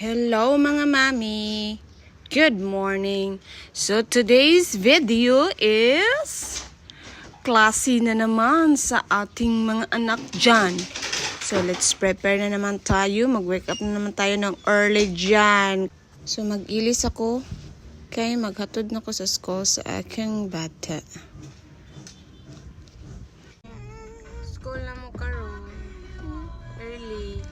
Hello mga mami! Good morning! So today's video is klase na naman sa ating mga anak dyan. So let's prepare na naman tayo. Mag-wake up na naman tayo ng early dyan. So mag-ilis ako kaya maghatod na ko sa school sa aking bata. School na mo karon. Early.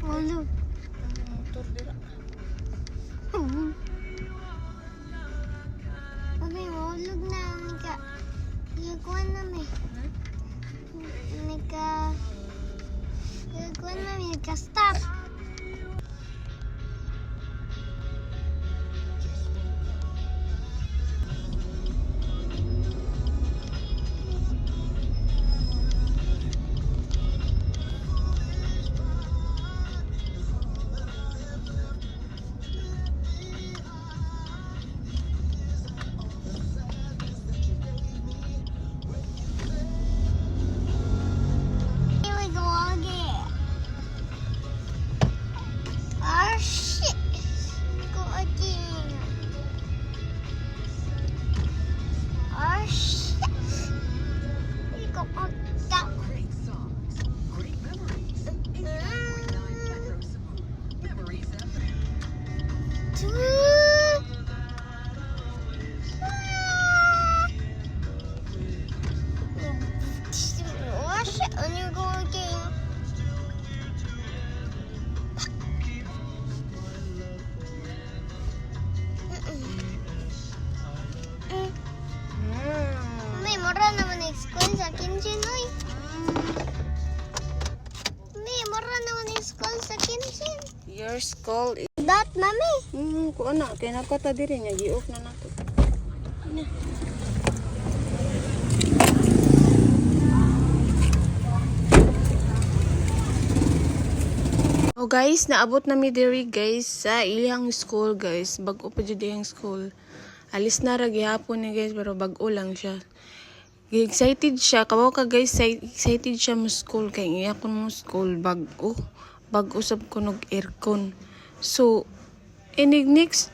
Walog. Motor dira. Mami, walog na. Nagkuhan na may. Nagkuhan na may. Nagka-stop. Your school is... That, mami. Kung ano, kaya nakata diri niya, gi-off na nato. Ano? Oh guys, naabot na mi diri guys sa iyang school guys. Bag-o pa jud iyang school. Alis na ra gihapon ni guys pero bag-o lang siya. Excited siya. Kabaw ka guys, excited siya mo school kay iya kun mo school bag-o. Bag-usab ko nog aircon. So, next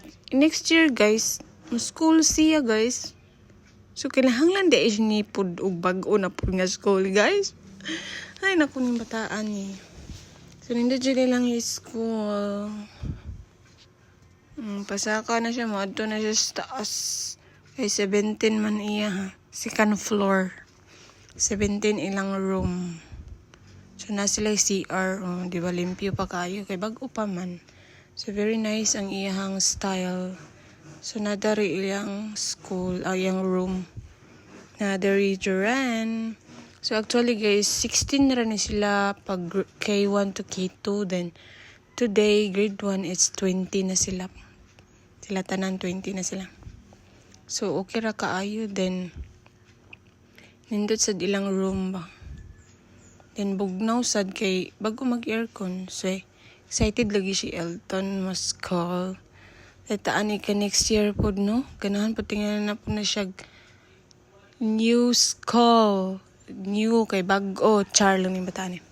year guys, mo school siya guys. So, kinahanglan di is ni pud og bag-o na pud nga school guys. Ay, naku ng bataan eh. So, nindot dyan lang yung school. Pasaka na siya, maadto na siya sa taas. Ay, 17 man iya ha. Second floor. 17 ilang room. So, na sila CR. Oh, di ba, limpyo pa kayo. Kay bag-o pa man. So, very nice ang iyang style. So, nadari iyang school, iyang room. Nadari Duran. So, actually guys, 16 na rin sila pag K1 to K2. Then, today, grade 1, it's 20 na sila. Sila tanan, 20 na sila. So, okay ra kaayo. Then, nindot sa ilang room ba. Then, bugnaw sad kay bago mag-aircon. So, excited lagi si Elton mas call. Taan ka next year po, no? Ganahan po tingnan na po na siya new school. New kay bago. Char lang yung bataan eh.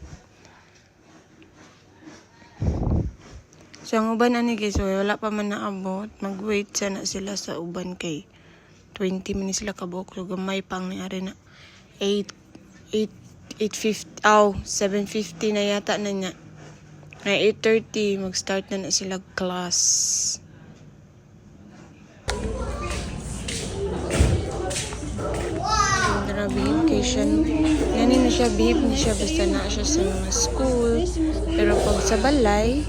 So, ang uban ani guys, so, wala pa man naabot. Mag-wait sana sila sa uban kay 20 minutes sila kabok. So, gamay pang niari na 7:50 na yata na niya. Ay, 8:30, mag-start na sila class. Grabe, kay siya. Yan na siya, babe. Hindi siya basta na siya sa mga school. Pero pag sa balay,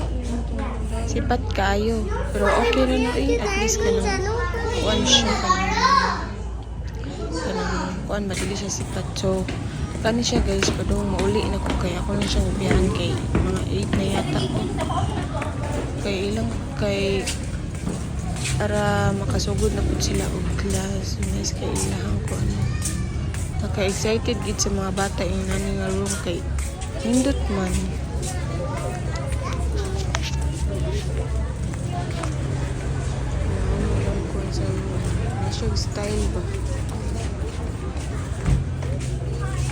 sipat kayo. Pero okay na na eh. At least ka lang. Kuan siya ka lang. Kuan, madali siya sipat. So, kani siya guys, padong mauli na ko kaya ako lang siyang ubiyahan kay mga 8 na yata ko. Kay ilang kay para makasugod na po sila og class. Nice kay ilahan ko ano. Naka-excited gid sa mga bata yung nani nga room kay hindot man. Sa siya style ba?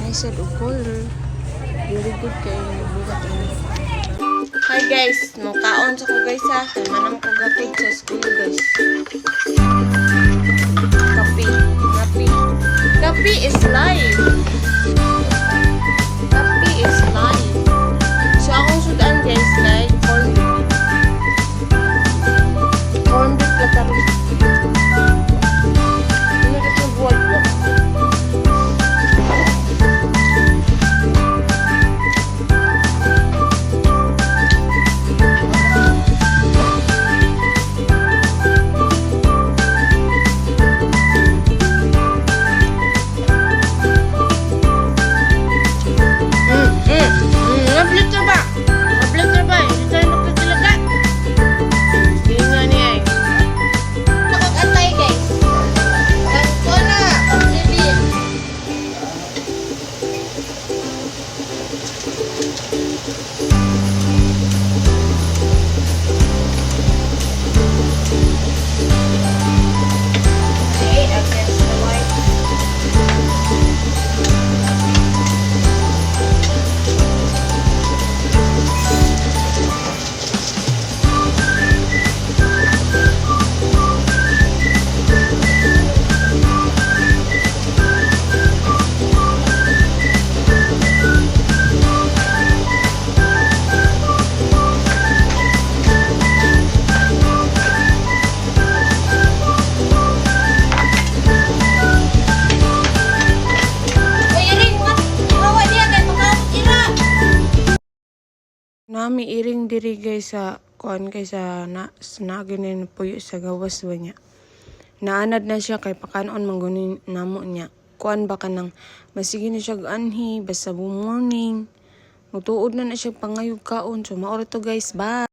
Nice and color. Very good kayo nagbuhat ano. Hi guys, kaon sa ko guys ha. Kaya manang ko gapig sa school guys. Kapi is life. Kapi is life. So akong sudan guys like corn beef. Corn beef lataro. Ano dito buwag-buwag? Nami iring diri guys sa kuan kay sa naginin puyo sa gawas ba niya. Naanad na siya kay pakanon manggunin namo niya. Kuan ba kanang masige na siya anhi basta morning. Mutuod na siya pangayog kaon. So maoro to guys. Bye.